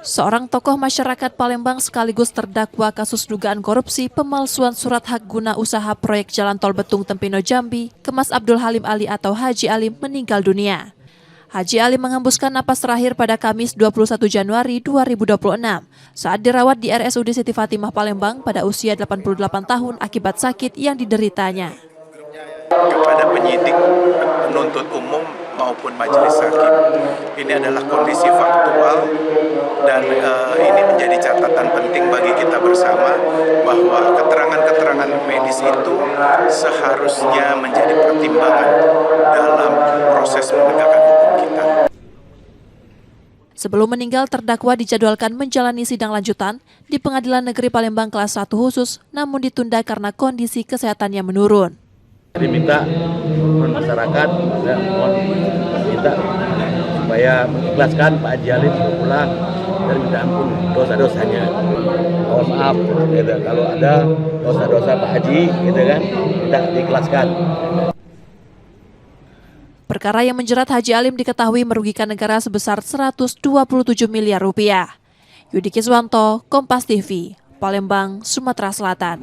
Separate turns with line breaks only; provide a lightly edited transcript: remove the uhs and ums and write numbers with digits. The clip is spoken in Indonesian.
Seorang tokoh masyarakat Palembang sekaligus terdakwa kasus dugaan korupsi pemalsuan surat hak guna usaha proyek Jalan Tol Betung Tempino Jambi, Kemas Abdul Halim Ali atau Haji Alim meninggal dunia. Haji Alim menghembuskan napas terakhir pada Kamis 21 Januari 2026 saat dirawat di RSUD Siti Fatimah Palembang pada usia 88 tahun akibat sakit yang dideritanya.
Kepada penyidik, penuntut umum maupun majelis hakim, ini adalah kondisi faktual dan ini menjadi catatan penting bagi kita bersama bahwa keterangan-keterangan medis itu seharusnya menjadi pertimbangan dalam proses penegakan hukum kita.
Sebelum meninggal, terdakwa dijadwalkan menjalani sidang lanjutan di Pengadilan Negeri Palembang kelas 1 khusus, namun ditunda karena kondisi kesehatannya menurun.
Diminta masyarakat, minta supaya mengikhlaskan Pak Haji Alim pulang dan minta ampun dosa-dosanya. Mohon maaf gitu, kalau ada dosa-dosa Pak Haji, gitu kan, minta diikhlaskan.
Perkara yang menjerat Haji Alim diketahui merugikan negara sebesar 127 miliar rupiah. Yudi Kiswanto, Kompas TV, Palembang, Sumatera Selatan.